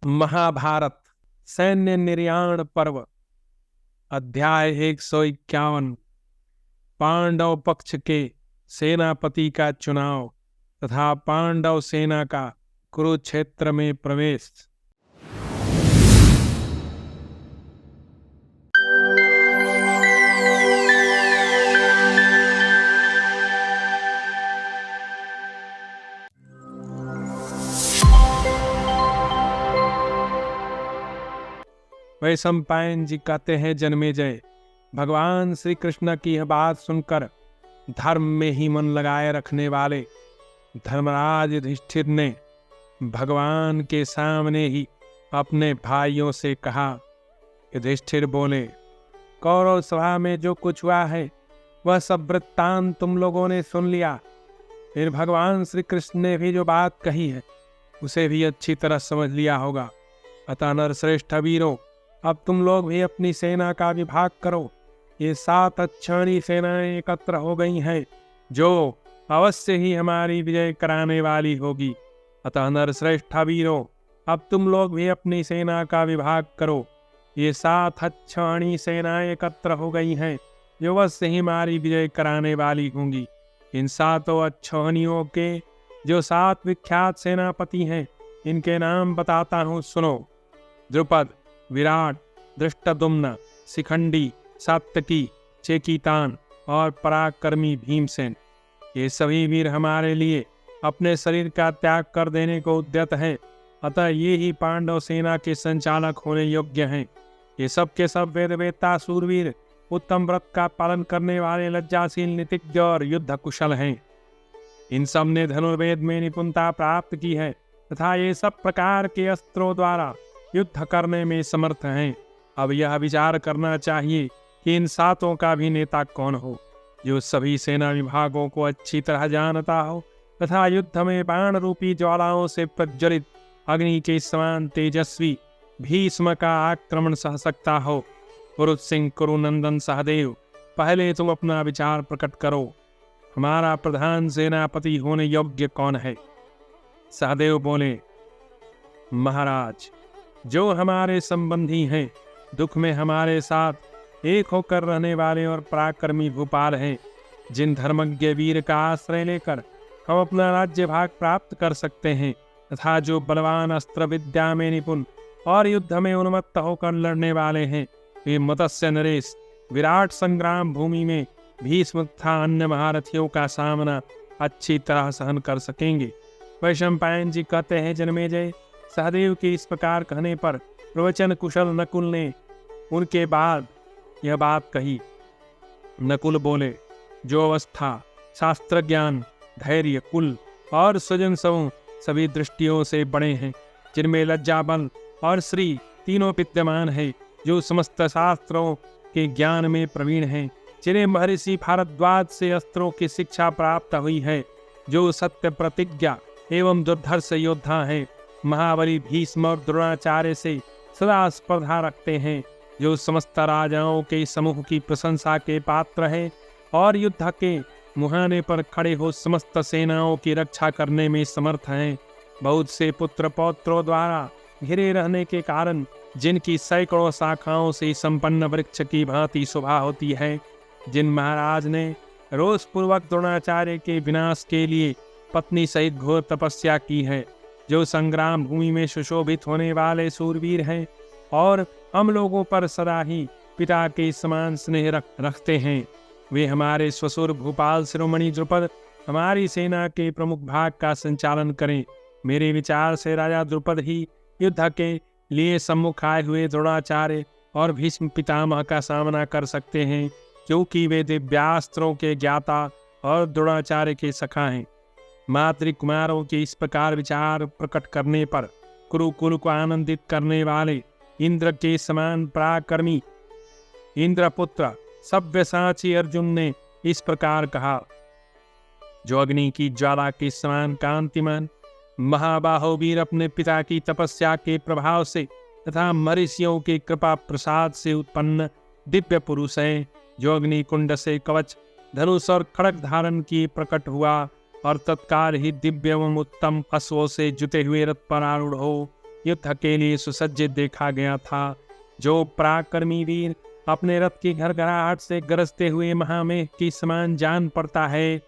महाभारत सैन्य निर्याण पर्व अध्याय 151 पांडव पक्ष के सेनापति का चुनाव तथा पांडव सेना का कुरुक्षेत्र में प्रवेश। वैशंपायन जी कहते हैं, जन्मेजय, भगवान श्री कृष्ण की यह बात सुनकर धर्म में ही मन लगाए रखने वाले धर्मराज युधिष्ठिर ने भगवान के सामने ही अपने भाइयों से कहा। युधिष्ठिर बोले, कौरव सभा में जो कुछ हुआ है वह सब वृत्तांत तुम लोगों ने सुन लिया। फिर भगवान श्री कृष्ण ने भी जो बात कही है उसे भी अच्छी तरह समझ लिया होगा। अतः नरश्रेष्ठ वीरों, अब तुम लोग भी अपनी सेना का विभाग करो। ये 7 अक्षौणी सेनाएं एकत्र हो गई हैं जो अवश्य ही हमारी विजय कराने वाली होगी। अतः नरश्रेष्ठ वीरों, अब तुम लोग भी अपनी सेना का विभाग करो। ये 7 अक्षौणी सेनाएं एकत्र हो गई हैं जो अवश्य ही हमारी विजय कराने वाली होंगी। इन 7 अक्षौणियों के जो 7 विख्यात सेनापति हैं, इनके नाम बताता हूँ, सुनो। द्रुपद, विराट, धृष्टद्युम्न, शिखंडी, सात्यकी, चेकितान और पराक्रमी भीमसेन। ये सभी वीर हमारे लिए अपने शरीर का त्याग कर देने को उद्यत हैं। अतः ये ही पांडव सेना के संचालक होने योग्य हैं। ये सब के सब वेदवेत्ता, सूरवीर, उत्तम व्रत का पालन करने वाले, लज्जाशील, नीतिज्ञ और युद्ध कुशल हैं। इन सब ने धनुर्वेद में निपुणता प्राप्त की है तथा ये सब प्रकार के अस्त्रों द्वारा युद्ध करने में समर्थ हैं। अब यह विचार करना चाहिए कि इन 7 का भी नेता कौन हो, जो सभी सेना विभागों को अच्छी तरह जानता हो तथा युद्ध में बाण रूपी ज्वालाओं से प्रज्वलित अग्नि के समान तेजस्वी भीष्म का आक्रमण सह सकता हो। पुरुष सिंह कुरुनंदन सहदेव, पहले तुम अपना विचार प्रकट करो। हमारा प्रधान सेनापति होने योग्य कौन है? सहदेव बोले, महाराज, जो हमारे संबंधी हैं, दुख में हमारे साथ एक होकर रहने वाले और पराक्रमी भूपाल हैं, जिन धर्मज्ञ वीर का आश्रय लेकर हम अपना राज्य भाग प्राप्त कर सकते हैं, तथा जो बलवान अस्त्र विद्या में निपुण और युद्ध में उन्मत्त होकर लड़ने वाले हैं, वे मत्स्य नरेश विराट संग्राम भूमि में भीष्म तथा अन्य महारथियों का सामना अच्छी तरह सहन कर सकेंगे। वैशंपायन जी कहते हैं, जन्मेजय, सहदेव के इस प्रकार कहने पर प्रवचन कुशल नकुल ने उनके बाद यह बात कही। नकुल बोले, जो अवस्था, शास्त्र ज्ञान, धैर्य, कुल और स्वजन समूह सभी दृष्टियों से बड़े हैं, जिनमें लज्जा, बल और श्री तीनों विद्यमान है, जो समस्त शास्त्रों के ज्ञान में प्रवीण हैं, जिन्हें महर्षि भारद्वाज से अस्त्रों की शिक्षा प्राप्त हुई है, जो सत्य प्रतिज्ञा एवं दुर्धर्ष योद्धा हैं, महाबली भीष्म और द्रोणाचार्य से सदा स्पर्धा रखते हैं, जो समस्त राजाओं के समूह की प्रशंसा के पात्र हैं और युद्ध के मुहाने पर खड़े हो समस्त सेनाओं की रक्षा करने में समर्थ हैं, बहुत से पुत्र पौत्रों द्वारा घिरे रहने के कारण जिनकी सैकड़ों शाखाओं से संपन्न वृक्ष की भांति शोभा होती है, जिन महाराज ने रोष पूर्वक द्रोणाचार्य के विनाश के लिए पत्नी सहित घोर तपस्या की है, जो संग्राम भूमि में सुशोभित होने वाले सूरवीर हैं और हम लोगों पर सदा ही पिता के समान स्नेह रखते हैं, वे हमारे ससुर भूपाल शिरोमणि द्रुपद हमारी सेना के प्रमुख भाग का संचालन करें। मेरे विचार से राजा द्रुपद ही युद्ध के लिए सम्मुख आए हुए द्रोणाचार्य और भीष्म पितामह का सामना कर सकते हैं, क्योंकि वे दिव्यास्त्रों के ज्ञाता और द्रोणाचार्य के सखा हैं। मातृकुमारों के इस प्रकार विचार प्रकट करने पर कुरुकुल को आनंदित करने वाले इंद्र के समान पराक्रमी इंद्रपुत्र सव्यसाची अर्जुन ने इस प्रकार कहा, जो अग्नि की ज्वाला के समान कांतिमान महाबाहो वीर अपने पिता की तपस्या के प्रभाव से तथा महर्षियों के कृपा प्रसाद से उत्पन्न दिव्य पुरुष हैं, जो अग्नि कुंड से कवच, धनुष और खड़ग धारण किए प्रकट हुआ और तत्काल ही दिव्य एवं उत्तम अश्वों से जुते हुए रथ पर आरूढ़ हो युद्ध के लिए सुसज्जित देखा गया था। जो पराक्रमी वीर अपने रथ की घरघराहट से गरजते हुए महामेघ की समान जान पड़ता है,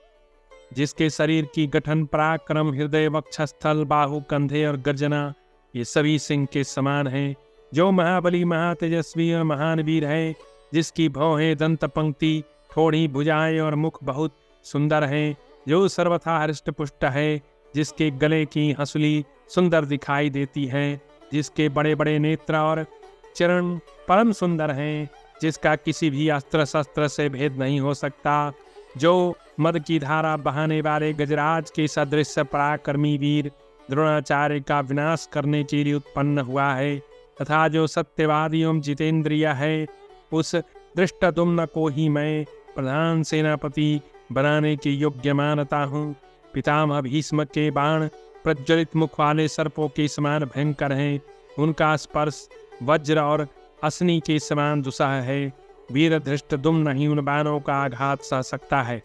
जिसके शरीर की गठन, पराक्रम, हृदय, वक्षस्थल, बाहु, कंधे और गर्जना ये सभी सिंह के समान हैं। जो महाबली, महातेजस्वी और महान वीर है, जिसकी भौहें, दंत पंक्ति, थोड़ी भुजाएं और मुख बहुत सुंदर हैं। जो सर्वथा हृष्ट पुष्ट है, जिसके गले की हंसुली सुंदर दिखाई देती है, जिसके बड़े बड़े नेत्र और चरण परम सुंदर हैं, जिसका किसी भी अस्त्र शस्त्र से भेद नहीं हो सकता। जो मद की धारा बहाने वाले गजराज के सदृश पराक्रमी वीर द्रोणाचार्य का विनाश करने के लिए उत्पन्न हुआ है, तथा जो सत्यवादी एवं जितेंद्रिय है, उस धृष्टद्युम्न को ही मैं प्रधान सेनापति बनाने के योग्य मानता हूँ। पितामह भीष्म के बाण प्रज्वलित मुख वाले सर्पों के समान भयंकर हैं। उनका स्पर्श वज्र और असनी के समान दुस्सह है। वीर धृष्टद्युम्न नहीं उन बाणों का आघात सह सकता है।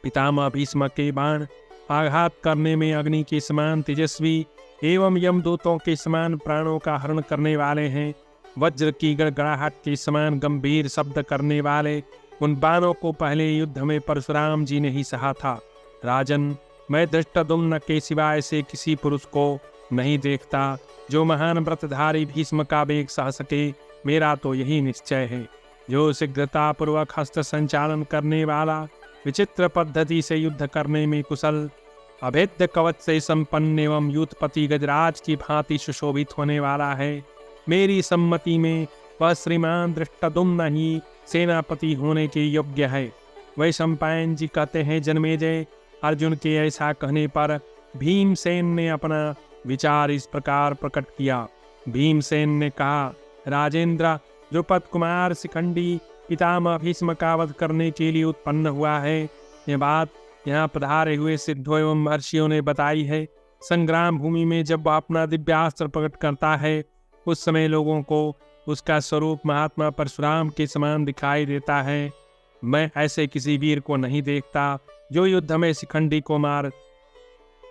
पितामह भीष्म के बाण आघात करने में अग्नि के समान तेजस्वी एवं यमदूतों के समान प्राणों का हरण करने वाले हैं। वज्र की गड़गड़ाहट के समान गंभीर शब्द करने वाले उन बाणों को पहले युद्ध में परशुराम जी ने ही सहा था। राजन, मैं धृष्टद्युम्न के सिवाय से किसी पुरुष को नहीं देखता जो महान व्रतधारी भीष्म का वेग सह सके। मेरा तो यही निश्चय है। जो शीघ्रतापूर्वक हस्त संचालन करने वाला, विचित्र पद्धति से युद्ध करने में कुशल, अभेद्य कवच से संपन्न एवं यूथपति गजराज की भांति सुशोभित होने वाला है, मेरी सम्मति में वह श्रीमान धृष्टद्युम्न ही सेनापति होने के योग्य है। वैशंपायन जी कहते हैं, जन्मेजय, अर्जुन के ऐसा कहने पर भीमसेन ने अपना विचार इस प्रकार प्रकट किया। भीमसेन ने कहा, राजेंद्र, द्रुपद कुमार शिखंडी पितामह भीष्म का वध करने के लिए उत्पन्न हुआ है। यह बात यहाँ पधारे हुए सिद्धों एवं महर्षियों ने बताई है। संग्राम भूमि में जब वह अपना दिव्यास्त्र प्रकट करता है, उस समय लोगों को उसका स्वरूप महात्मा परशुराम के समान दिखाई देता है। मैं ऐसे किसी वीर को नहीं देखता जो युद्ध में शिखंडी को मार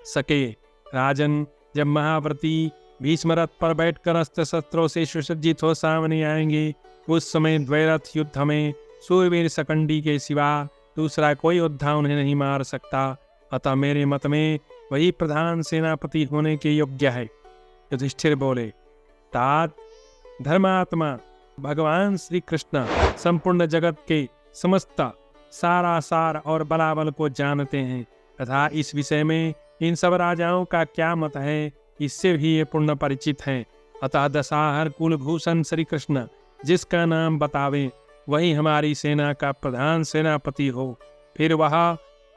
सके। राजन, जब महाव्रती भीष्म रथ पर बैठकर अस्त्र शस्त्रों से सुसज्जित हो सामने आएंगे, उस समय द्वैरथ युद्ध में सूरवीर शिखंडी के सिवा दूसरा कोई योद्धा उन्हें नहीं मार सकता। अतः मेरे मत में वही प्रधान सेनापति होने के योग्य है। युधिष्ठिर बोले, तात धर्मात्मा भगवान श्री कृष्ण संपूर्ण जगत के समस्त सारा सार और बलाबल को जानते हैं, तथा इस विषय में इन सब राजाओं का क्या मत है, इससे भी ये पूर्ण परिचित हैं। अतः दशाहर कुलभूषण श्री कृष्ण जिसका नाम बतावे, वही हमारी सेना का प्रधान सेनापति हो। फिर वह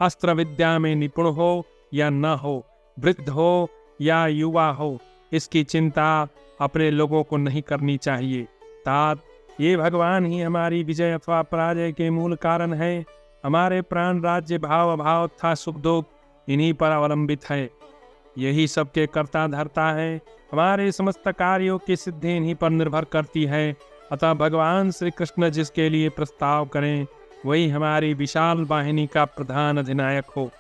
अस्त्र विद्या में निपुण हो या न हो, वृद्ध हो या युवा हो, इसकी चिंता अपने लोगों को नहीं करनी चाहिए। तात, ये भगवान ही हमारी विजय अथवा पराजय के मूल कारण है। हमारे प्राण, राज्य, भाव, अभाव तथा सुख दुख इन्हीं पर अवलंबित है। यही सबके कर्ता धर्ता है। हमारे समस्त कार्यों की सिद्धि इन्हीं पर निर्भर करती है। अतः भगवान श्री कृष्ण जिसके लिए प्रस्ताव करें, वही हमारी विशाल वाहिनी का प्रधान अधिनायक हो।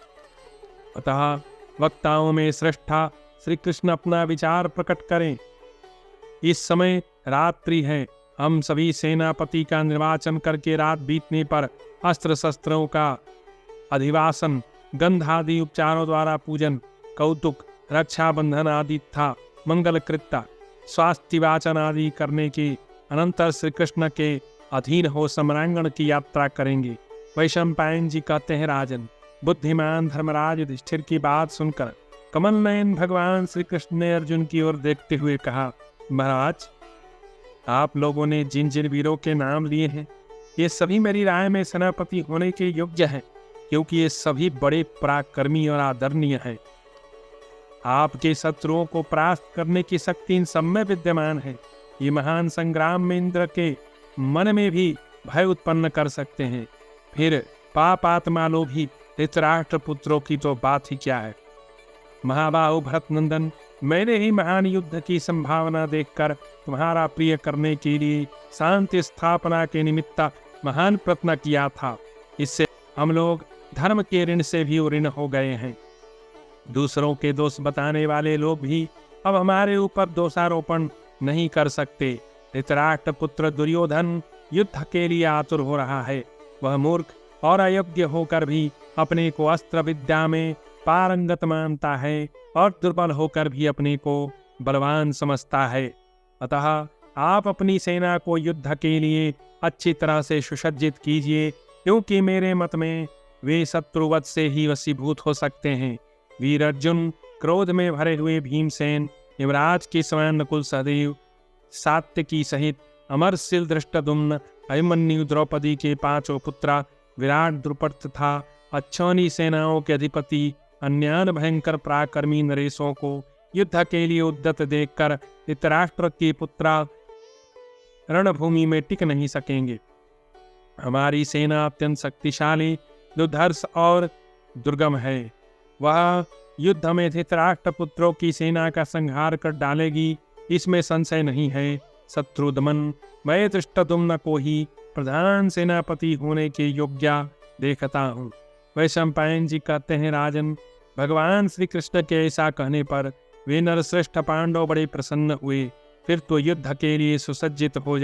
अतः वक्ताओं में श्रेष्ठा श्री कृष्ण अपना विचार प्रकट करें। इस समय रात्रि है। हम सभी सेनापति का निर्वाचन करके रात बीतने पर अस्त्र शस्त्रों का अधिवासन, गंधादि उपचारों द्वारा पूजन, कौतुक, रक्षाबंधन आदि तथा मंगल कृत्य, स्वास्थ्य वाचन आदि करने के अनंतर श्री कृष्ण के अधीन हो सम्रांगण की यात्रा करेंगे। वैशंपायन जी कहते हैं, राजन, बुद्धिमान धर्मराज युधिष्ठिर की बात सुनकर कमल नयन भगवान श्री कृष्ण ने अर्जुन की ओर देखते हुए कहा, महाराज, आप लोगों ने जिन जिन वीरों के नाम लिए हैं, ये सभी मेरी राय में सेनापति होने के योग्य हैं, क्योंकि ये सभी बड़े पराक्रमी और आदरणीय हैं। आपके शत्रुओं को परास्त करने की शक्ति इन सब में विद्यमान है। ये महान संग्राम में इंद्र के मन में भी भय उत्पन्न कर सकते हैं। फिर पापात्मा लोभी धृतराष्ट्र पुत्रों की तो बात ही क्या है। महाबाहु भरत नंदन, मैंने ही महान युद्ध की संभावना देखकर तुम्हारा प्रिय करने के लिए शांति स्थापना के निमित्त महान प्रयत्न किया था। इससे हम लोग धर्म के ऋण से भी ऋण हो गए हैं। दूसरों के दोष बताने वाले लोग भी अब हमारे ऊपर दोषारोपण नहीं कर सकते। धृतराष्ट्र पुत्र दुर्योधन युद्ध के लिए आतुर हो रहा है। वह मूर्ख और अयोग्य होकर भी अपने को अस्त्र विद्या में पारंगत मानता है और दुर्बल होकर भी अपने को बलवान समझता है। अतः आप अपनी सेना को युद्ध के लिए अच्छी तरह से सुसज्जित कीजिए, क्योंकि मेरे मत में वे शत्रुवध से ही वशीभूत हो सकते हैं। वीर अर्जुन, क्रोध में भरे हुए भीमसेन, युवराज के समान नकुल सहदेव, सात्यकी सहित अमरशील धृष्टद्युम्न, अभिमन्यु, द्रौपदी के 5 पुत्र, विराट, द्रुपद तथा अच्छौनी सेनाओं के अधिपति अन्यान भयंकर पराक्रमी नरेशों को युद्ध के लिए उद्यत देखकर धृतराष्ट्र के पुत्र रणभूमि में टिक नहीं सकेंगे। हमारी सेना अत्यंत शक्तिशाली, दुर्धर्ष और दुर्गम है। वह युद्ध में धृतराष्ट्र पुत्रों की सेना का संहार कर डालेगी, इसमें संशय नहीं है। शत्रुदमन, मैं धृष्टद्युम्न को ही प्रधान सेनापति होने के योग्य देखता हूँ। वैशंपायन जी कहते हैं, राजन, भगवान श्री कृष्ण के ऐसा कहने पर वे नरश्रेष्ठ पांडव बड़े प्रसन्न हुए। फिर तो युद्ध के लिए सुसज्जित हो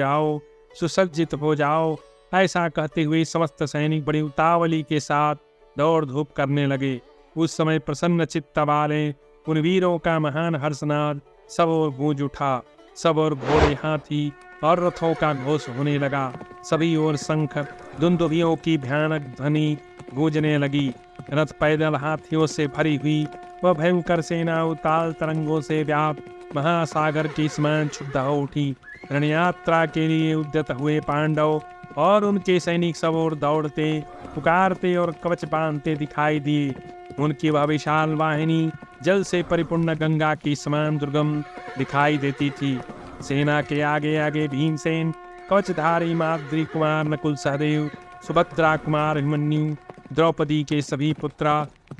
जाओ। ऐसा कहते हुए समस्त सैनिक बड़ी उतावली के साथ दौड़ धूप करने लगे। उस समय प्रसन्न चित्त वाले उन वीरों का महान हर्षनाद सब ओर गूंज उठा। सब ओर घोड़े, हाथी और रथों का घोष होने लगा। सभी ओर शंख, दुंदुभियों की भयानक ध्वनि गूंजने लगी। रथ, पैदल, हाथियों से भरी हुई वह भयंकर सेना उताल तरंगों से व्याप्त महासागर के समान क्षुब्ध हो उठी। रणयात्रा के लिए उद्यत हुए पांडव और उनके सैनिक सब ओर दौड़ते, पुकारते और कवच बांधते दिखाई दिए। उनकी वह विशाल वाहिनी जल से परिपूर्ण गंगा की समान दुर्गम दिखाई देती थी। सेना के आगे आगे भीमसेन, कवचधारी माद्री कुमार नकुल सहदेव, सुभद्रा कुमार अभिमन्यु, द्रौपदी के सभी पुत्र,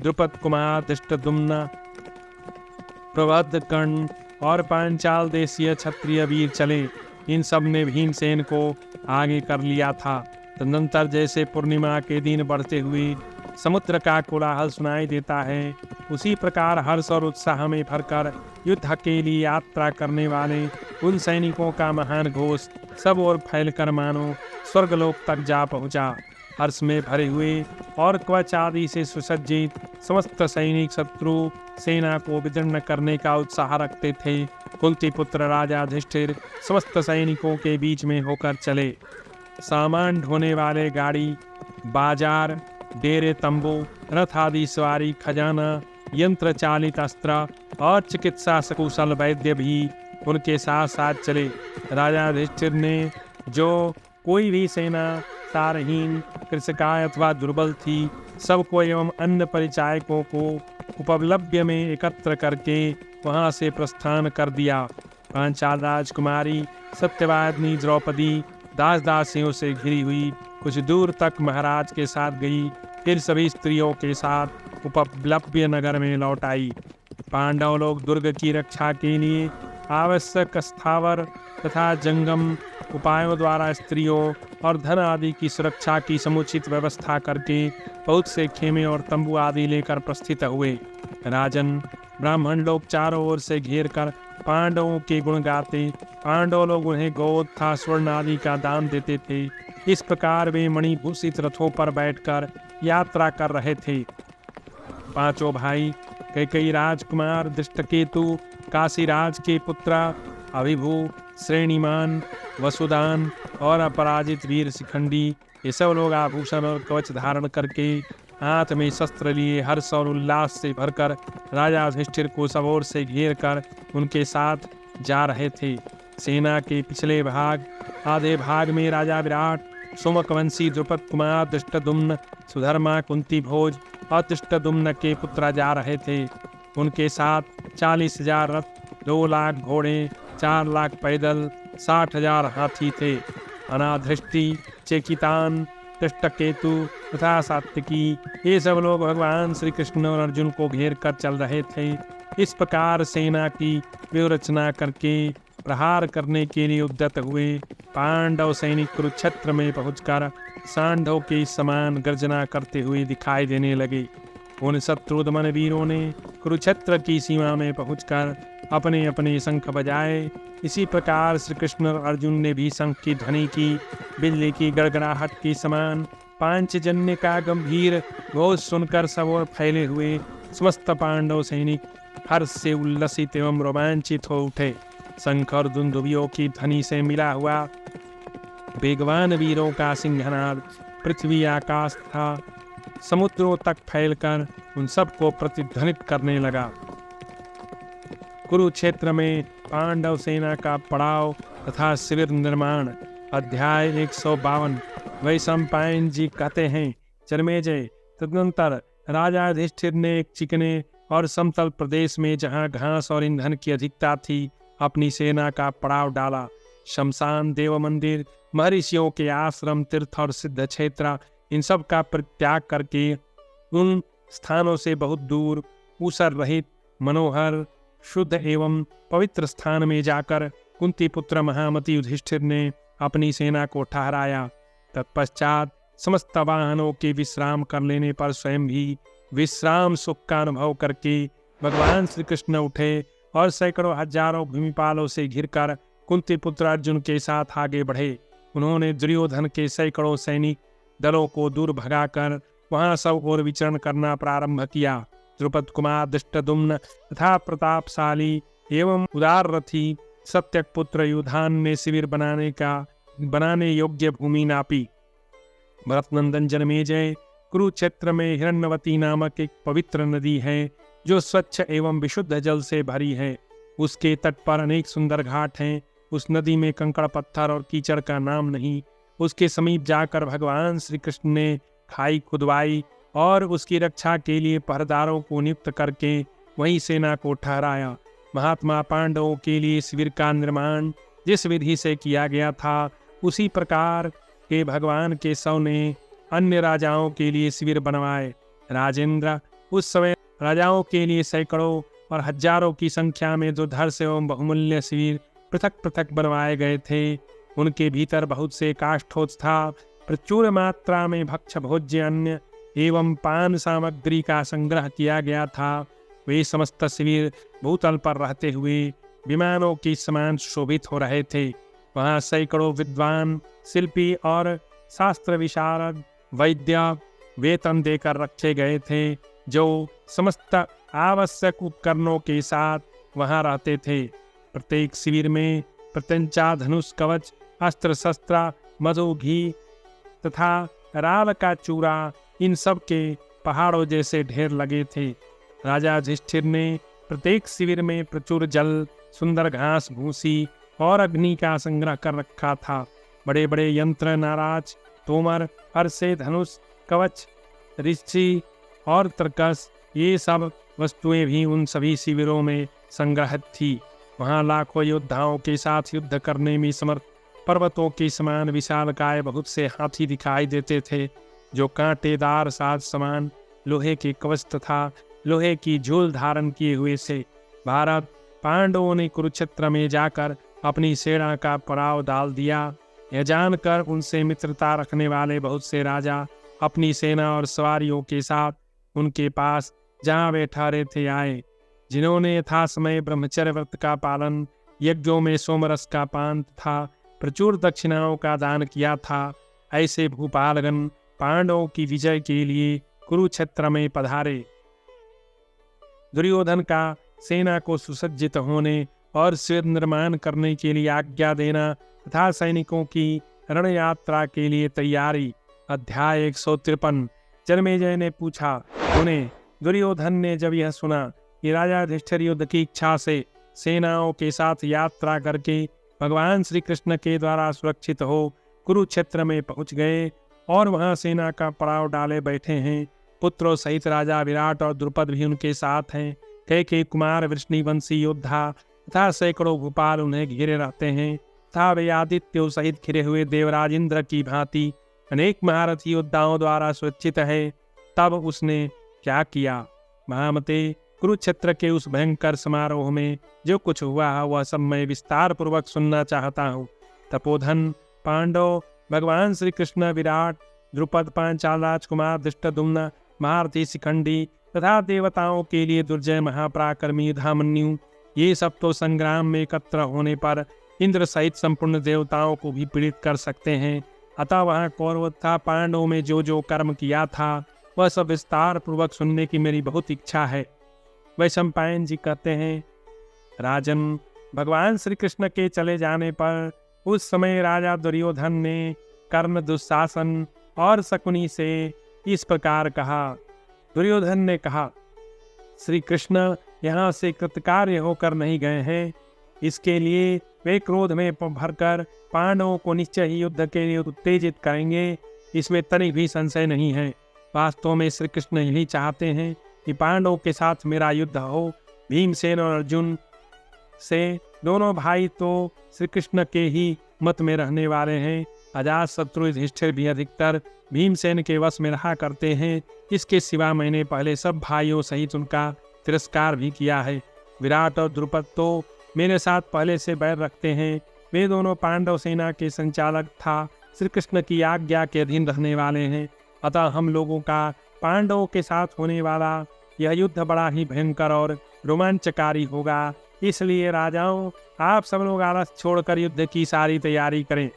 द्रुपद कुमार धृष्टद्युम्न, प्रबद्ध कर्ण और पांचाल देशीय क्षत्रिय वीर चले। इन सब ने भीमसेन को आगे कर लिया था। तदनंतर जैसे पूर्णिमा के दिन बढ़ते हुए समुद्र का कोलाहल सुनाई देता है, उसी प्रकार हर्ष और उत्साह में भरकर युद्ध के लिए यात्रा करने वाले उन सैनिकों का महान घोष सब ओर फैलकर मानो स्वर्गलोक तक जा पहुंचा। हर्ष में भरे हुए और कवच आदि से सुसज्जित समस्त सैनिक शत्रु सेना को विदीर्ण करने का उत्साह रखते थे। कुंती पुत्र राजा युधिष्ठिर समस्त सैनिकों के बीच में होकर चले। सामान ढोने वाले गाड़ी, बाजार, डेरे, तंबू, रथ आदि सवारी, खजाना, यंत्र चालित अस्त्र और चिकित्सा सकुशल वैद्य भी उनके साथ साथ चले। राजा युधिष्ठिर ने जो कोई भी सेना सारहीन, कृषकाय अथवा दुर्बल थी, सबको एवं अन्य परिचायकों को उपलब्ध में एकत्र करके वहां से प्रस्थान कर दिया। पांचाल राजकुमारी सत्यवादिनी द्रौपदी दास दासियों से घिरी हुई कुछ दूर तक महाराज के साथ गई, फिर सभी स्त्रियों के साथ उपलब्ध नगर में लौट आई। पांडव लोग दुर्ग की रक्षा के लिए आवश्यक स्थावर तथा जंगम उपायों द्वारा स्त्रियों और धन आदि की सुरक्षा की समुचित व्यवस्था करके बहुत से खेमे और तंबू आदि लेकर प्रस्थित हुए। राजन, ब्राह्मण लोग चारों ओर से घेर कर पांडवों के गुण गाते, पांडव लोग उन्हें गोद तथा स्वर्ण आदि का दान देते थे। इस प्रकार वे मणिभूषित रथों पर बैठकर यात्रा कर रहे थे। पांचों भाई कैकेयी राजकुमार दृष्टकेतु, काशीराज के पुत्र अभिभू, श्रेणीमान, वसुदान और अपराजित वीर शिखंडी, ये सब लोग आभूषण और कवच धारण करके हाथ में शस्त्र लिए हर्ष और उल्लास से भरकर राजा युधिष्ठिर को सब ओर से घेर कर उनके साथ जा रहे थे। सेना के पिछले भाग, आधे भाग में राजा विराट, सुमुखवंशी द्रुपद कुमार धृष्टद्युम्न, सुधर्मा, कुंती भोज और धृष्टद्युम्न के पुत्र जा रहे थे। उनके साथ 40,000 रथ, 2 लाख घोड़े, 4 लाख पैदल, 60,000 हाथी थे। अनाधृष्टि, चेकितान, धृष्टकेतु तथा सात्यकी, ये सब लोग भगवान श्री कृष्ण और अर्जुन को घेर कर चल रहे थे। इस प्रकार सेना की व्यूहरचना करके प्रहार करने के लिए उद्यत हुए पांडव सैनिक कुरुक्षेत्र में पहुंचकर सांडों के समान गर्जना करते हुए दिखाई देने लगे। उन शत्रुदमन वीरों ने कुरुक्षेत्र की सीमा में पहुंचकर अपने अपने शंख बजाए। इसी प्रकार श्री कृष्ण और अर्जुन ने भी शंख की ध्वनि की। बिजली की गड़गड़ाहट के समान पांचजन्य का गंभीर घोष सुनकर सब ओर फैले हुए समस्त पांडव सैनिक हर्ष से उल्लसित एवं रोमांचित हो उठे। शंख और दुंदुभियों की ध्वनि से मिला हुआ वेगवान वीरों का सिंहनाद पृथ्वी आकाश था समुद्रों तक फैलकर उन सबको प्रतिध्वनित करने लगा। कुरुक्षेत्र में पांडव सेना का पड़ाव तथा शिविर निर्माण। अध्याय 152। वैशंपायन जी कहते हैं, जन्मेजय, तदनंतर राजा युधिष्ठिर ने एक चिकने और समतल प्रदेश में, जहां घास और ईंधन की अधिकता थी, अपनी सेना का पड़ाव डाला। शमशान, देव मंदिर, महर्षियों के आश्रम, तीर्थ और सिद्ध क्षेत्र, इन सब का परित्याग करके उन स्थानों से बहुत दूर ऊसर रहित मनोहर शुद्ध एवं पवित्र स्थान में जाकर कुंती पुत्र महामती युधिष्ठिर ने अपनी सेना को ठहराया। तत्पश्चात समस्त वाहनों के विश्राम कर लेने पर स्वयं भी विश्राम सुख का अनुभव करके भगवान श्री कृष्ण उठे और सैकड़ों हजारों भूमिपालों से घिरकर कुंती पुत्र अर्जुन के साथ आगे बढ़े। उन्होंने दुर्योधन के सैकड़ों सैनिक दलों को दूर भगाकर वहां सब ओर विचरण करना प्रारंभ किया। द्रुपद कुमार धृष्टद्युम्न तथा प्रतापशाली एवं उदार रथी सत्यक पुत्र युधान ने शिविर बनाने योग्य भूमि नापी। भरतनंदन जन्मेजय, कुरुक्षेत्र में हिरण्यवती नामक एक पवित्र नदी है जो स्वच्छ एवं विशुद्ध जल से भरी है। उसके तट पर अनेक सुंदर घाट हैं। उस नदी में कंकड़ पत्थर और कीचड़ का नाम नहीं। उसके समीप जाकर भगवान श्री कृष्ण ने खाई खुदवाई और उसकी रक्षा के लिए पहरेदारों को नियुक्त करके वहीं सेना को ठहराया। महात्मा पांडवों के लिए शिविर का निर्माण जिस विधि से किया गया था, उसी प्रकार के भगवान केशव ने अन्य राजाओं के लिए शिविर बनवाए। राजेंद्र, उस समय राजाओं के लिए सैकड़ों और हजारों की संख्या में दुर्धर्ष एवं बहुमूल्य शिविर पृथक पृथक बनवाए गए थे। उनके भीतर बहुत से काष्ठोत्स था। प्रचुर मात्रा में भक्ष भोज्य अन्न एवं पान सामग्री का संग्रह किया गया था। वे समस्त शिविर भूतल पर रहते हुए विमानों के समान शोभित हो रहे थे। वहां सैकड़ों विद्वान, शिल्पी और शास्त्र विशारद वैद्य वेतन देकर रखे गए थे, जो समस्त आवश्यक उपकरणों के साथ वहां रहते थे। प्रत्येक शिविर में प्रत्यंचा, धनुष, कवच, अस्त्र शस्त्र, मधु, घी तथा राल का चूरा, इन सब के पहाड़ों जैसे ढेर लगे थे। राजा युधिष्ठिर ने प्रत्येक शिविर में प्रचुर जल, सुंदर घास भूसी और अग्नि का संग्रह कर रखा था। बड़े बड़े यंत्र, नाराज, तोमर, अरसे, धनुष, कवच, ऋषि और तर्कस, ये सब वस्तुएं भी उन सभी शिविरों में संग्रहित थी। वहां लाखों योद्धाओं के साथ युद्ध करने में समर्थ पर्वतों के समान विशालकाय बहुत से हाथी दिखाई देते थे, जो कांटेदार साज समान लोहे के कवच तथा लोहे की झूल धारण किए हुए से। भारत पांडवों ने कुरुक्षेत्र में जाकर अपनी सेना का पड़ाव डाल दिया। यह जानकर उनसे मित्रता रखने वाले बहुत से राजा अपनी सेना और सवारियों के साथ उनके पास जहाँ वे ठहरे थे आए। जिन्होंने यथासमय ब्रह्मचर्य व्रत का पालन, यज्ञों में सोमरस का पान तथा प्रचुर दक्षिणाओं का दान किया था, ऐसे भूपालगण पांडवों की विजय के लिए कुरुक्षेत्र में पधारे। दुर्योधन का सेना को सुसज्जित होने और शिविर निर्माण करने के लिए आज्ञा देना तथा सैनिकों की रण यात्रा के लिए तैयारी। अध्याय 153। जन्मेजय ने पूछा, उन्हें दुर्योधन ने जब यह सुना कि राजा युधिष्ठिर युद्ध की इच्छा से सेनाओं के साथ यात्रा करके भगवान श्री कृष्ण के द्वारा सुरक्षित हो कुरुक्षेत्र में पहुंच गए और वहां सेना का पड़ाव डाले बैठे हैं, पुत्रों सहित राजा विराट और द्रुपद भी उनके साथ हैं, कैकेयी कुमार वृष्णिवंशी योद्धा तथा सैकड़ों भूपाल उन्हें घेरे रहते हैं, तथा वे आदित्यों सहित घिरे हुए देवराज इंद्र की भांति अनेक महारथी योद्धाओं द्वारा सुरक्षित है। तब उसने क्या किया? महामते, कुरुक्षेत्र के उस भयंकर समारोह में जो कुछ हुआ वह सब मैं विस्तार पूर्वक सुनना चाहता हूँ। तपोधन, पांडव, भगवान श्री कृष्ण, विराट, द्रुपद, पांचाल राजकुमार, धृष्टद्युम्न, महारथी शिखंडी तथा देवताओं के लिए दुर्जय महापराक्रमी युधामन्यु, ये सब तो संग्राम में एकत्र होने पर इंद्र सहित संपूर्ण देवताओं को भी पीड़ित कर सकते हैं। अतः वह कौरव तथा पांडवों में जो जो कर्म किया था वह सब विस्तार पूर्वक सुनने की मेरी बहुत इच्छा है। वैशंपायन जी कहते हैं, राजन, भगवान श्री कृष्ण के चले जाने पर उस समय राजा दुर्योधन ने कर्ण, दुशासन और शकुनी से इस प्रकार कहा। दुर्योधन ने कहा, श्री कृष्ण यहाँ से कृतकार्य होकर नहीं गए हैं, इसके लिए वे क्रोध में भरकर पांडवों को निश्चय ही युद्ध के लिए उत्तेजित करेंगे, इसमें तनिक भी संशय नहीं है। वास्तव में श्री कृष्ण यही चाहते हैं कि पांडवों के साथ मेरा युद्ध हो। भीमसेन और अर्जुन से दोनों भाई तो श्री कृष्ण के ही मत में रहने वाले हैं। अजातशत्रु युधिष्ठिर भी अधिकतर भीमसेन के वश में रहा करते हैं। इसके सिवा मैंने पहले सब भाइयों सहित उनका तिरस्कार भी किया है। विराट और द्रुपद तो मेरे साथ पहले से बैर रखते हैं। वे दोनों पांडव सेना के संचालक था श्री कृष्ण की आज्ञा के अधीन रहने वाले हैं। अतः हम लोगों का पांडवों के साथ होने वाला यह युद्ध बड़ा ही भयंकर और रोमांचकारी होगा। इसलिए राजाओं, आप सब लोग आलस छोड़कर युद्ध की सारी तैयारी करें।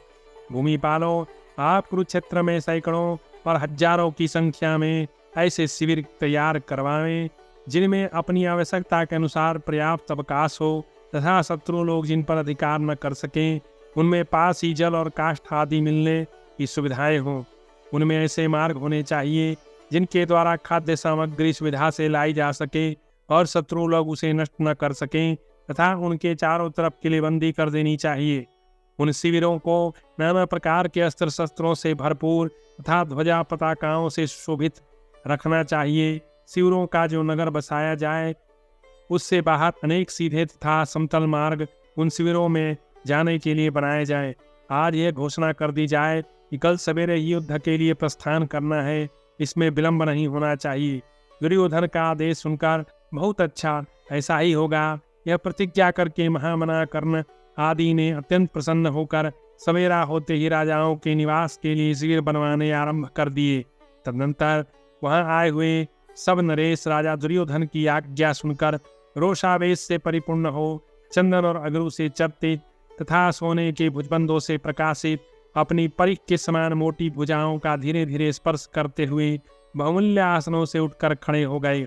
भूमिपालों, आप कुरुक्षेत्र में सैकड़ों और हजारों की संख्या में ऐसे शिविर तैयार करवाएं जिनमें अपनी आवश्यकता के अनुसार पर्याप्त अवकाश हो तथा शत्रु लोग जिन पर अधिकार न कर सकें उनमें पास ही जल और काष्ठ आदि मिलने की सुविधाएं हों। उनमें ऐसे मार्ग होने चाहिए जिनके द्वारा खाद्य सामग्री सुविधा से लाई जा सके और शत्रु लोग उसे नष्ट न कर सकें तथा उनके चारों तरफ किलेबंदी कर देनी चाहिए। उन शिविरों को नाना प्रकार के अस्त्र शस्त्रों से भरपूर तथा ध्वजा पताकाओं से शोभित रखना चाहिए। शिविरों का जो नगर बसाया जाए उससे बाहर अनेक सीधे तथा समतल मार्ग उन शिविरों में जाने के लिए बनाए जाए। आज यह घोषणा कर दी जाए कि कल सवेरे ही युद्ध के लिए प्रस्थान करना है, इसमें विलंब नहीं होना चाहिए। दुर्योधन का आदेश सुनकर बहुत अच्छा, ऐसा ही होगा, यह प्रतिज्ञा करके महामना कर्ण आदि ने अत्यंत प्रसन्न होकर सवेरा होते ही राजाओं के निवास के लिए शिविर बनवाने आरंभ कर दिए। तदनंतर वहां आए हुए सब नरेश राजा दुर्योधन की आज्ञा सुनकर रोषावेश से परिपूर्ण हो चंदन और अगरू से चर्चित तथा सोने के भुजबंदों से प्रकाशित अपनी परिख के समान मोटी भुजाओं का धीरे धीरे स्पर्श करते हुए बहुमूल्य आसनों से उठकर खड़े हो गए।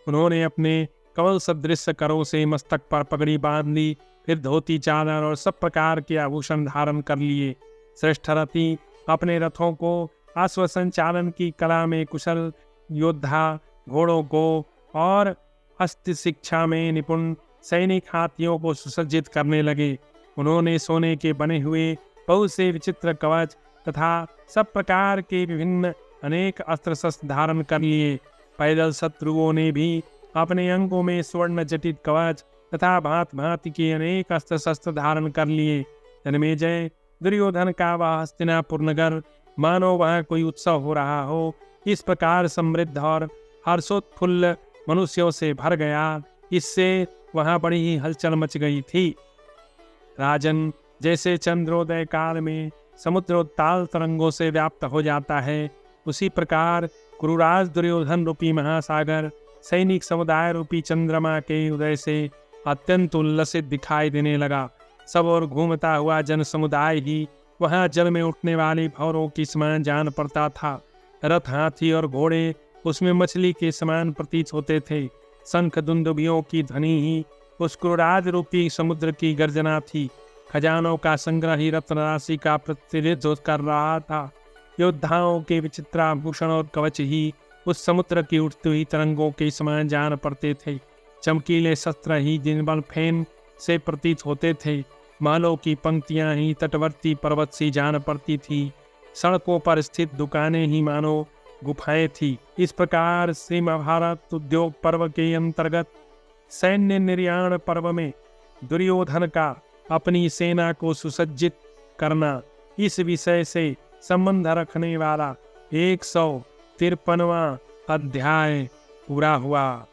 उन्होंने अपने कमल सदृश करों से मस्तक पर पगड़ी बांध ली, फिर धोती, चादर और सब प्रकार के आभूषण धारण कर लिए। श्रेष्ठ रथी अपने रथों को अश्व संचालन की कला में कुशल योद्धा, घोड़ों को और अस्त्र शिक्षा में निपुण सैनिक हाथियों को सुसज्जित करने लगे। उन्होंने सोने के बने हुए बहुत से विचित्र कवच तथा सब प्रकार के विभिन्न अनेक अस्त्र शस्त्र धारण कर लिए। पैदल शत्रुओं ने भी अपने अंगों में स्वर्ण जटित कवच तथा भांत भांति के अनेक अस्त्र शस्त्र धारण कर लिए। जन्मेजय, दुर्योधन का वह हस्तिनापुर नगर मानो वहाँ कोई उत्सव हो रहा हो, इस प्रकार समृद्ध और हर्षोत्फुल्ल मनुष्यों से भर गया। इससे वहाँ बड़ी ही हलचल मच गई थी। राजन, जैसे चंद्रोदय काल में समुद्रोत्ताल तरंगों से व्याप्त हो जाता है, उसी प्रकार कुरुराज दुर्योधन रूपी महासागर सैनिक समुदाय रूपी चंद्रमा के उदय से अत्यंत उल्लसित दिखाई देने लगा। सब और घूमता हुआ जन समुदाय ही वहां जल में उठने वाली भंवरों की समान जान पड़ता था। रथ, हाथी और घोड़े उसमें मछली के समान प्रतीत होते थे। शंख दुंदुभियों की ध्वनि ही उस क्रुराज रूपी समुद्र की गर्जना थी। खजानों का संग्रह ही रत्न राशि का प्रतिनिधित्व कर रहा था। योद्धाओं के विचित्र आभूषण और कवच ही उस समुद्र की उठती हुई तरंगों के समान जान पड़ते थे। चमकीले शस्त्र ही जिनबल फेन से प्रतीत होते थे। मालों की पंक्तियां ही तटवर्ती पर्वत सी जान पड़ती थी। सड़कों पर स्थित दुकानें ही मानो गुफाएं थी। इस प्रकार श्री महाभारत उद्योग पर्व के अंतर्गत सैन्य निर्याण पर्व में दुर्योधन का अपनी सेना को सुसज्जित करना, इस विषय से संबंध रखने वाला 153वां अध्याय पूरा हुआ।